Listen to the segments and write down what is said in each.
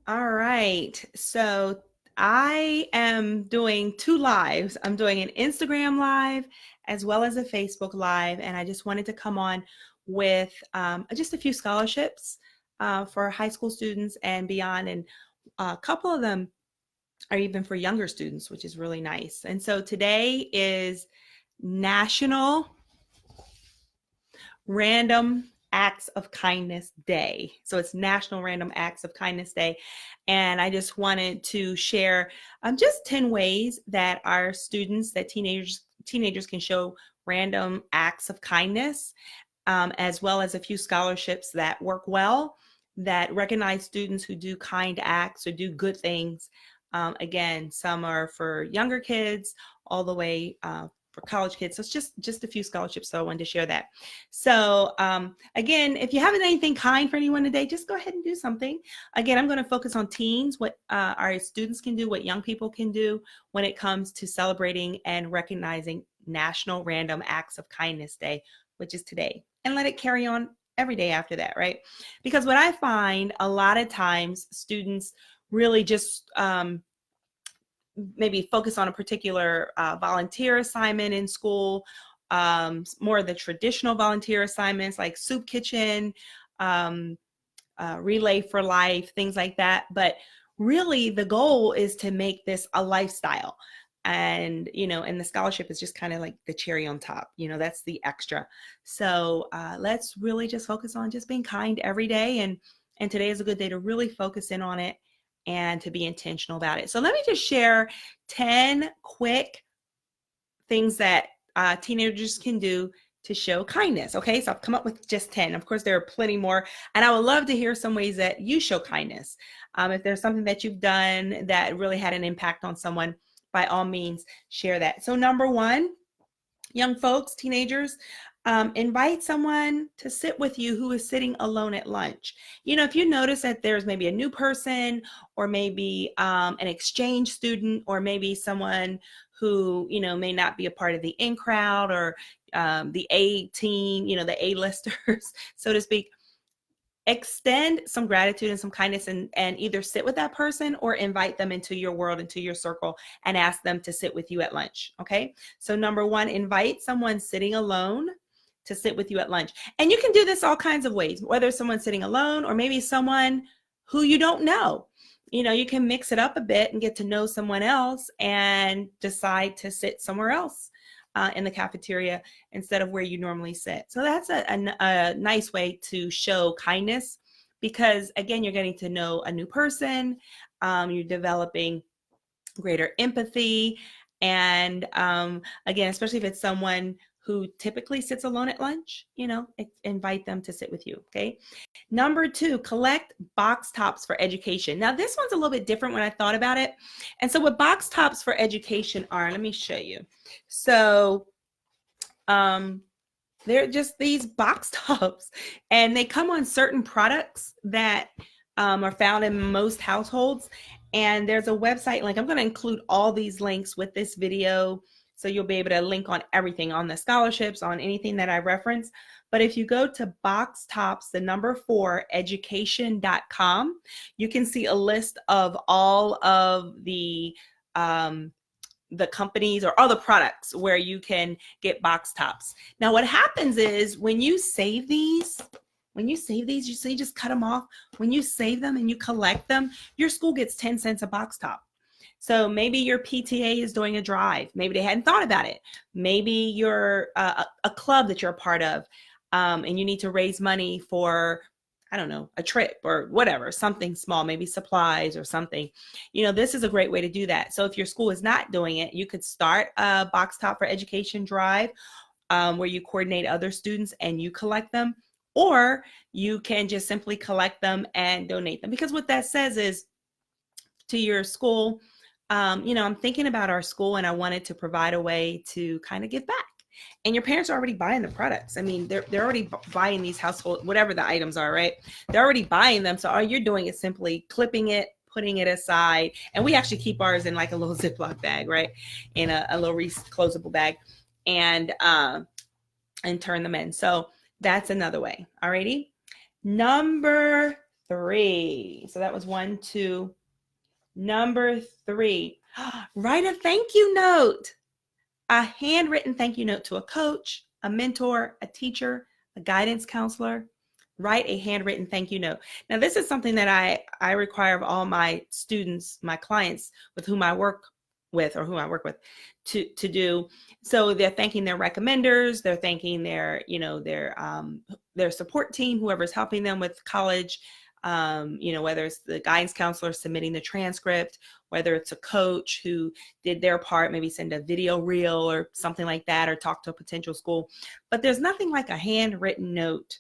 All right. So I am doing two lives. I'm doing an Instagram live as well as a Facebook live. And I just wanted to come on with just a few scholarships for high school students and beyond. And a couple of them are even for younger students, which is really nice. And so today is National Random Acts of Kindness Day. So it's National Random Acts of Kindness Day. And I just wanted to share just 10 ways that our students, that teenagers can show random acts of kindness, as well as a few scholarships that work well, that recognize students who do kind acts or do good things. Again, some are for younger kids all the way for college kids. So it's just a few scholarships. So I wanted to share that. So again, if you haven't done anything kind for anyone today, just go ahead and do something. Again, I'm going to focus on teens, what our students can do, what young people can do when it comes to celebrating and recognizing National Random Acts of Kindness Day, which is today, and let it carry on every day after that, right? Because what I find a lot of times, students really just maybe focus on a particular volunteer assignment in school, more of the traditional volunteer assignments like soup kitchen, relay for life, things like that. But really the goal is to make this a lifestyle. And, and the scholarship is just kind of like the cherry on top, that's the extra. So let's really just focus on just being kind every day. And today is a good day to really focus in on it and to be intentional about it. So let me just share 10 quick things that teenagers can do to show kindness. Okay, so I've come up with just 10. Of course, there are plenty more, and I would love to hear some ways that you show kindness. If there's something that you've done that really had an impact on someone, by all means, share that. So number one, young folks, teenagers, invite someone to sit with you who is sitting alone at lunch. If you notice that there's maybe a new person, or maybe an exchange student, or maybe someone who, may not be a part of the in crowd, or the A team, the A-listers, so to speak, extend some gratitude and some kindness, and either sit with that person or invite them into your world, into your circle, and ask them to sit with you at lunch. Okay. So number one, invite someone sitting alone to sit with you at lunch. And you can do this all kinds of ways, whether someone's sitting alone or maybe someone who you don't know. You can mix it up a bit and get to know someone else and decide to sit somewhere else in the cafeteria instead of where you normally sit. So that's a nice way to show kindness, because again, you're getting to know a new person, you're developing greater empathy, and again, especially if it's someone who typically sits alone at lunch, invite them to sit with you. Okay. Number two, collect box tops for education. Now, this one's a little bit different when I thought about it. And so what box tops for education are, let me show you. So they're just these box tops, and they come on certain products that are found in most households. And there's a website link. I'm going to include all these links with this video, so you'll be able to link on everything, on the scholarships, on anything that I reference. But if you go to box tops, the number 4, education.com, you can see a list of all of the companies or other products where you can get box tops. Now, what happens is when you save these, you just cut them off. When you save them and you collect them, your school gets 10 cents a box top. So maybe your PTA is doing a drive. Maybe they hadn't thought about it. Maybe you're a club that you're a part of, and you need to raise money for, I don't know, a trip or whatever, something small, maybe supplies or something. This is a great way to do that. So if your school is not doing it, you could start a box top for education drive, where you coordinate other students and you collect them, or you can just simply collect them and donate them. Because what that says is to your school, I'm thinking about our school and I wanted to provide a way to kind of give back. And your parents are already buying the products. I mean, they're already buying these household, whatever the items are, right? They're already buying them. So all you're doing is simply clipping it, putting it aside. And we actually keep ours in like a little Ziploc bag, right? In a little closable bag, and turn them in. So that's another way. Alrighty. Number 3. So that was 1, 2. Number 3, write a thank you note. A handwritten thank you note to a coach, a mentor, a teacher, a guidance counselor. Write a handwritten thank you note. Now, this is something that I require of all my students, my clients with whom I work with or who I work with to do. So they're thanking their recommenders, they're thanking their, their support team, whoever's helping them with college, whether it's the guidance counselor submitting the transcript, whether it's a coach who did their part, maybe send a video reel or something like that, or talk to a potential school. But there's nothing like a handwritten note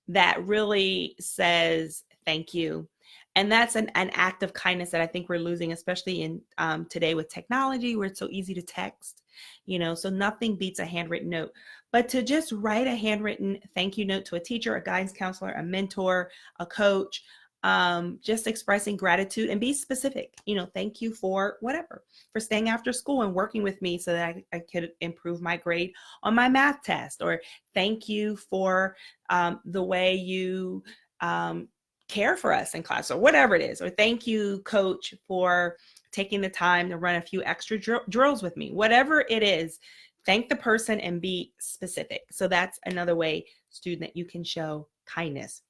that really says thank you. And that's an act of kindness that I think we're losing, especially in today with technology, where it's so easy to text, so nothing beats a handwritten note. But to just write a handwritten thank you note to a teacher, a guidance counselor, a mentor, a coach, just expressing gratitude and be specific, thank you for whatever, for staying after school and working with me so that I could improve my grade on my math test, or thank you for the way you care for us in class, or whatever it is, or thank you, coach, for taking the time to run a few extra drills with me. Whatever it is, thank the person and be specific. So that's another way, student, that you can show kindness.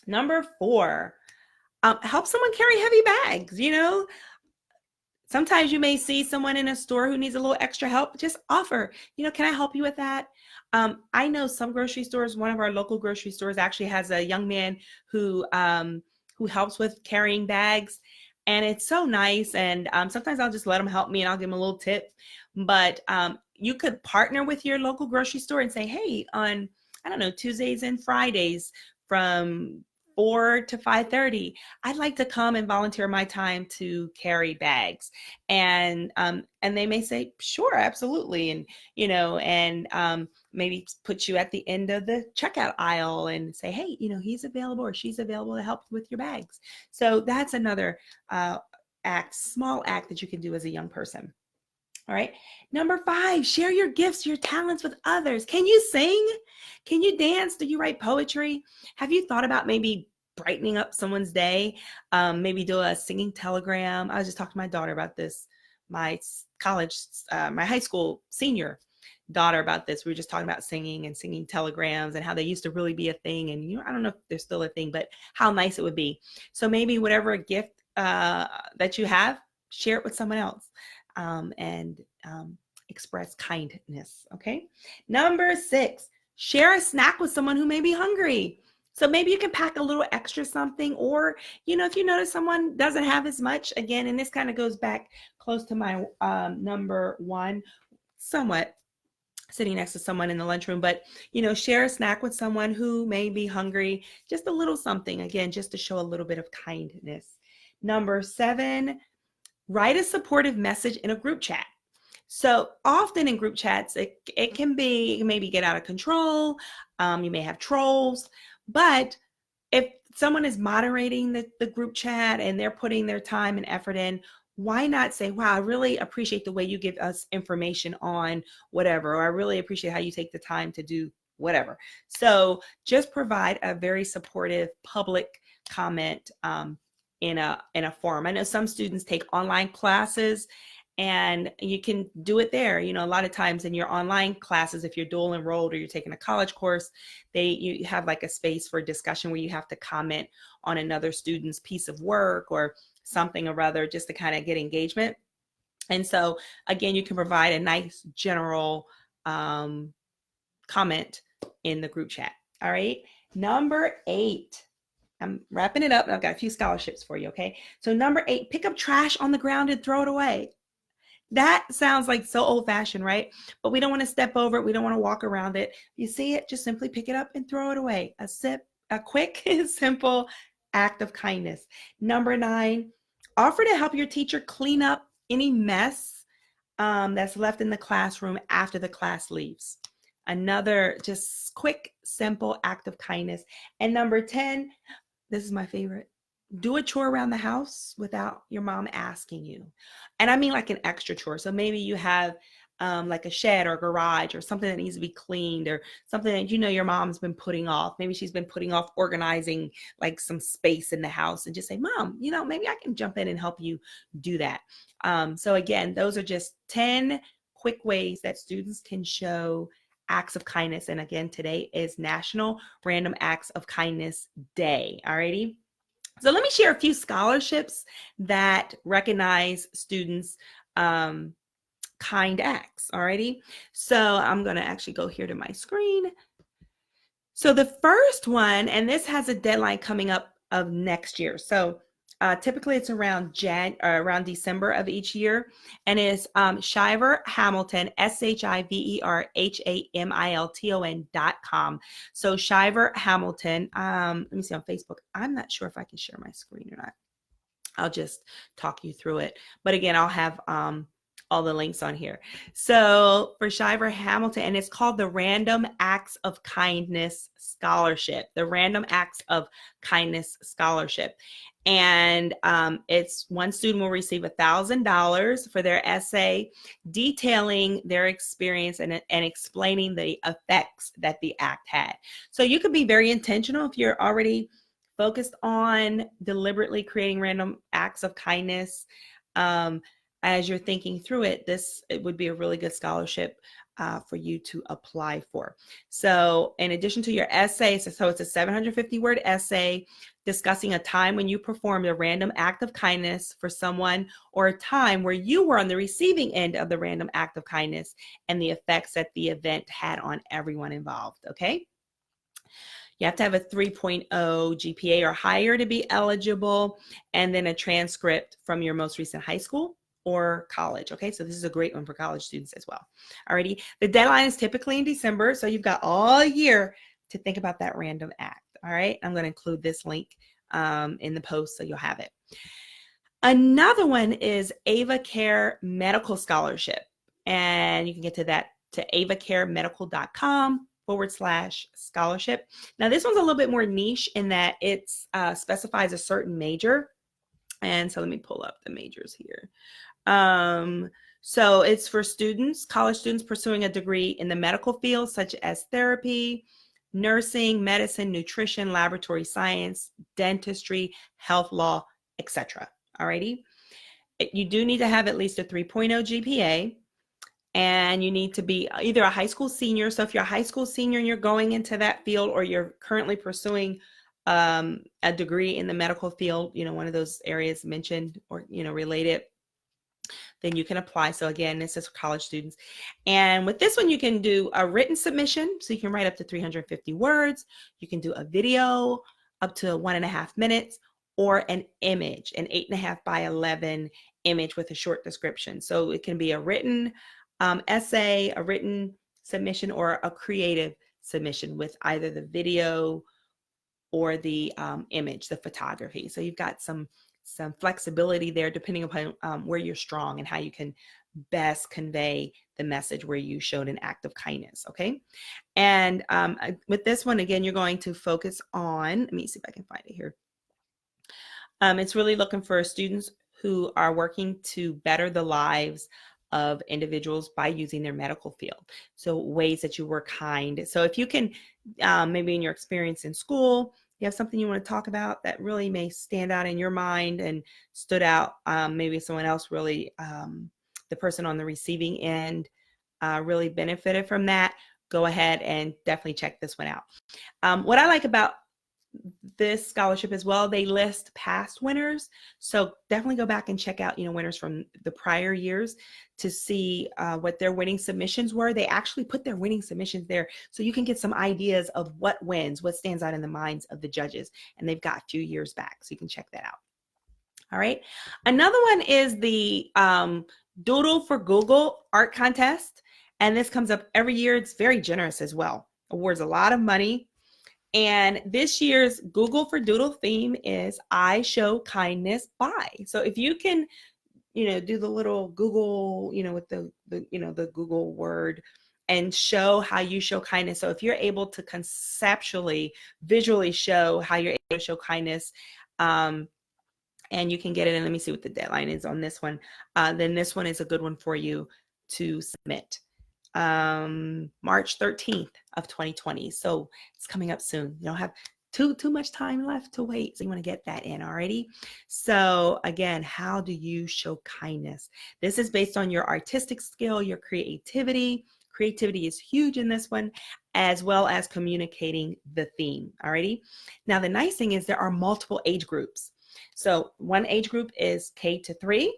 Number 4, help someone carry heavy bags. Sometimes you may see someone in a store who needs a little extra help. Just offer, can I help you with that? I know some grocery stores, one of our local grocery stores actually has a young man who helps with carrying bags. And it's so nice. And sometimes I'll just let him help me and I'll give him a little tip. But you could partner with your local grocery store and say, hey, on, I don't know, Tuesdays and Fridays from 4 to 5:30, I'd like to come and volunteer my time to carry bags. And they may say, sure, absolutely. And maybe put you at the end of the checkout aisle and say, hey, he's available or she's available to help with your bags. So that's another small act that you can do as a young person. All right. Number 5, share your gifts, your talents with others. Can you sing? Can you dance? Do you write poetry? Have you thought about maybe brightening up someone's day? Maybe do a singing telegram. I was just talking to my daughter about this, my high school senior daughter about this. We were just talking about singing and singing telegrams and how they used to really be a thing. And, I don't know if they're still a thing, but how nice it would be. So maybe whatever gift that you have, share it with someone else. And express kindness. Okay. Number 6, share a snack with someone who may be hungry. So maybe you can pack a little extra something, or, if you notice someone doesn't have as much, again, and this kind of goes back close to my number 1, somewhat sitting next to someone in the lunchroom, but, share a snack with someone who may be hungry, just a little something, again, just to show a little bit of kindness. Number 7, write a supportive message in a group chat. So often in group chats, it can maybe get out of control. You may have trolls, but if someone is moderating the group chat and they're putting their time and effort in, why not say, wow, I really appreciate the way you give us information on whatever, or I really appreciate how you take the time to do whatever. So just provide a very supportive public comment in a forum. I know some students take online classes and you can do it there. A lot of times in your online classes, if you're dual enrolled or you're taking a college course, you have like a space for discussion where you have to comment on another student's piece of work or something or other, just to kind of get engagement. And so again, you can provide a nice general comment in the group chat. All right. Number 8. I'm wrapping it up. I've got a few scholarships for you, okay? So number 8, pick up trash on the ground and throw it away. That sounds like so old-fashioned, right? But we don't want to step over it. We don't want to walk around it. You see it, just simply pick it up and throw it away. A quick, simple act of kindness. Number 9, offer to help your teacher clean up any mess that's left in the classroom after the class leaves. Another just quick, simple act of kindness. And number 10, this is my favorite. Do a chore around the house without your mom asking you. And I mean like an extra chore. So maybe you have like a shed or garage or something that needs to be cleaned, or something that you know your mom's been putting off. Maybe she's been putting off organizing like some space in the house, and just say, Mom, you know, maybe I can jump in and help you do that. So again, those are just 10 quick ways that students can show acts of kindness. And again, today is National Random Acts of Kindness Day. Alrighty. So let me share a few scholarships that recognize students' kind acts. Alrighty. So I'm going to actually go here to my screen. So the first one, and this has a deadline coming up of next year. So typically it's around around December of each year, and is Shiver Hamilton, ShiverHamilton.com. So Shiver Hamilton. Let me see on Facebook. I'm not sure if I can share my screen or not. I'll just talk you through it. But again, I'll have all the links on here. So for Shiver Hamilton, and it's called the Random Acts of Kindness Scholarship, the Random Acts of Kindness Scholarship. And it's one student will receive $1,000 for their essay detailing their experience and explaining the effects that the act had. So you could be very intentional if you're already focused on deliberately creating random acts of kindness. As you're thinking through it, it would be a really good scholarship for you to apply for. So in addition to your essay, so it's a 750-word essay discussing a time when you performed a random act of kindness for someone, or a time where you were on the receiving end of the random act of kindness and the effects that the event had on everyone involved, okay? You have to have a 3.0 GPA or higher to be eligible, and then a transcript from your most recent high school or college. Okay, so this is a great one for college students as well. Alrighty, the deadline is typically in December, so you've got all year to think about that random act. All right, I'm going to include this link in the post so you'll have it. Another one is Ava Care Medical Scholarship, and you can get to that to avacaremedical.com/scholarship. Now this one's a little bit more niche in that it specifies a certain major, and so let me pull up the majors here. So it's for students, college students pursuing a degree in the medical field, such as therapy, nursing, medicine, nutrition, laboratory science, dentistry, health law, etc. Alrighty. You do need to have at least a 3.0 GPA, and you need to be either a high school senior. So if you're a high school senior and you're going into that field, or you're currently pursuing a degree in the medical field, you know, one of those areas mentioned or, you know, related, then you can apply. So again, this is for college students. And with this one, you can do a written submission. So you can write up to 350 words. You can do a video up to 1.5 minutes, or an image, an 8.5 by 11 image with a short description. So it can be a written essay, a written submission, or a creative submission with either the video or the image, the photography. So you've got some flexibility there depending upon where you're strong and how you can best convey the message where you showed an act of kindness, okay? And with this one, again, you're going to focus on, let me see if I can find it here. It's really looking for students who are working to better the lives of individuals by using their medical field. So ways that you were kind. So if you can, maybe in your experience in school, you have something you want to talk about that really may stand out in your mind and stood out. Maybe someone else really, the person on the receiving end really benefited from that. Go ahead and definitely check this one out. What I like about this scholarship as well, they list past winners. So definitely go back and check out, you know, winners from the prior years to see what their winning submissions were. They actually put their winning submissions there so you can get some ideas of what wins, what stands out in the minds of the judges. And they've got a few years back, so you can check that out. All right. Another one is the Doodle for Google art contest. And this comes up every year. It's very generous as well. Awards a lot of money. And this year's Google for Doodle theme is I Show Kindness By. So if you can, you know, do the little Google, you know, with the Google word and show how you show kindness. So if you're able to conceptually, visually show how you're able to show kindness, and you can get it, and let me see what the deadline is on this one, then this one is a good one for you to submit. March 13th of 2020. So it's coming up soon. You don't have too much time left to wait. So you want to get that in already. So again, how do you show kindness? This is based on your artistic skill, your creativity. Creativity is huge in this one, as well as communicating the theme. Alrighty. Now, the nice thing is there are multiple age groups. So one age group is K to 3.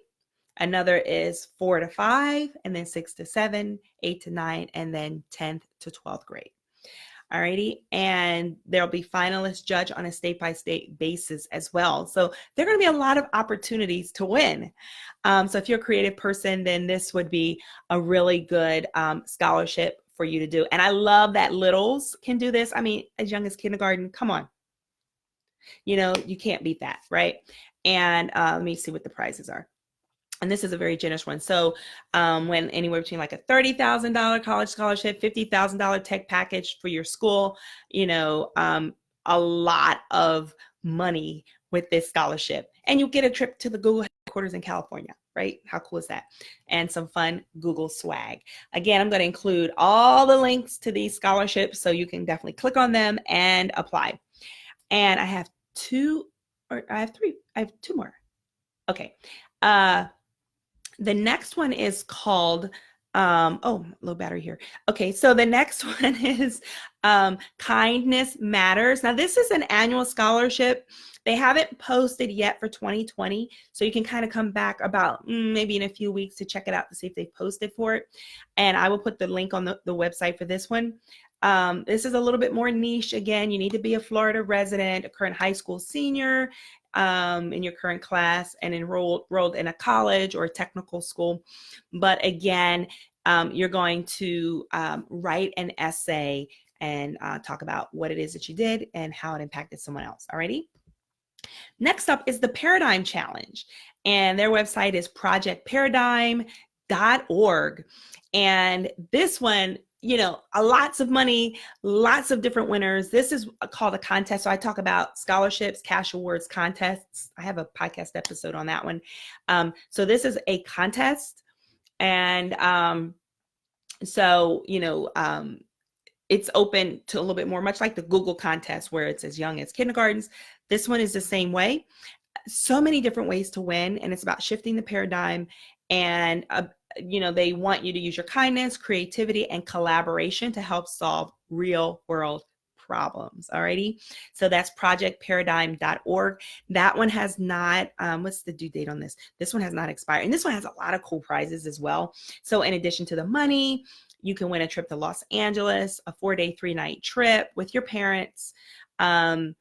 Another is 4 to 5, and then 6 to 7, 8 to 9, and then 10th to 12th grade. Alrighty, and there'll be finalists judged on a state-by-state basis as well. So there are going to be a lot of opportunities to win. So if you're a creative person, then this would be a really good scholarship for you to do. And I love that littles can do this. I mean, as young as kindergarten, come on. You know, you can't beat that, right? And let me see what the prizes are. And this is a very generous one. So when anywhere between like a $30,000 college scholarship, $50,000 tech package for your school, you know, a lot of money with this scholarship. And you get a trip to the Google headquarters in California, right? How cool is that? And some fun Google swag. Again, I'm going to include all the links to these scholarships, so you can definitely click on them and apply. And I have two more. Okay. The next one is called, oh, low battery here. Okay, so the next one is Kindness Matters. Now, this is an annual scholarship. They haven't posted yet for 2020, so you can kind of come back about maybe in a few weeks to check it out to see if they posted for it. And I will put the link on the website for this one. This is a little bit more niche. Again, you need to be a Florida resident, a current high school senior, in your current class, and enrolled in a college or a technical school. But again, you're going to write an essay and talk about what it is that you did and how it impacted someone else. Alrighty. Next up is the Paradigm Challenge, and their website is projectparadigm.org. And this one, you know, lots of money, lots of different winners. This is called a contest. So I talk about scholarships, cash awards, contests. I have a podcast episode on that one. So this is a contest. And so, you know, it's open to a little bit more, much like the Google contest where it's as young as kindergartens. This one is the same way. So many different ways to win. And it's about shifting the paradigm. And you know, they want you to use your kindness, creativity, and collaboration to help solve real world problems. Alrighty. So that's projectparadigm.org. That one has not, what's the due date on this? This one has not expired. And this one has a lot of cool prizes as well. So in addition to the money, you can win a trip to Los Angeles, a 4-day, 3-night trip with your parents. They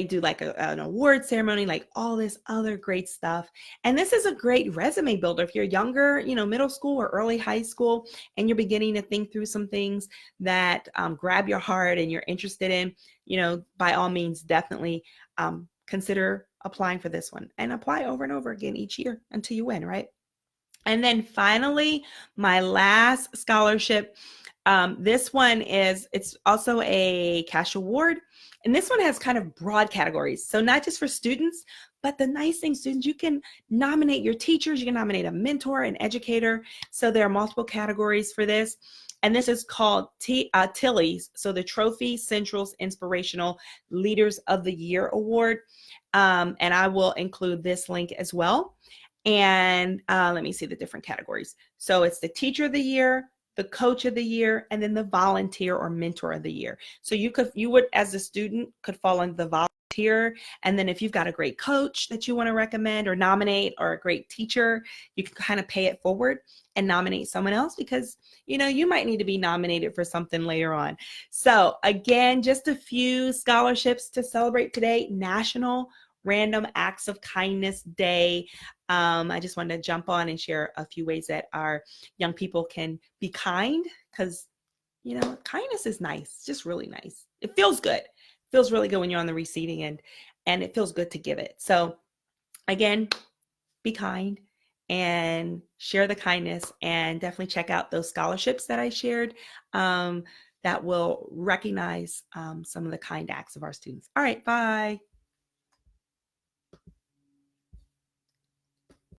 do like an award ceremony, like all this other great stuff. And this is a great resume builder. If you're younger, you know, middle school or early high school, and you're beginning to think through some things that grab your heart and you're interested in, you know, by all means, definitely consider applying for this one, and apply over and over again each year until you win, right? And then finally, my last scholarship, this one it's also a cash award. And this one has kind of broad categories. So not just for students, but the nice thing, students, you can nominate your teachers, you can nominate a mentor, an educator. So there are multiple categories for this. And this is called Tillys. So the Trophy Central's Inspirational Leaders of the Year Award. And I will include this link as well. And let me see the different categories. So it's the Teacher of the Year, the Coach of the Year, and then the Volunteer or Mentor of the Year. So you would, as a student, could fall into the volunteer. And then if you've got a great coach that you want to recommend or nominate, or a great teacher, you can kind of pay it forward and nominate someone else, because, you know, you might need to be nominated for something later on. So again, just a few scholarships to celebrate today. National Random Acts of Kindness Day. I just wanted to jump on and share a few ways that our young people can be kind, because, you know, kindness is nice. It's just really nice. It feels good. It feels really good when you're on the receiving end, and it feels good to give it. So again, be kind and share the kindness, and definitely check out those scholarships that I shared that will recognize some of the kind acts of our students. All right, bye.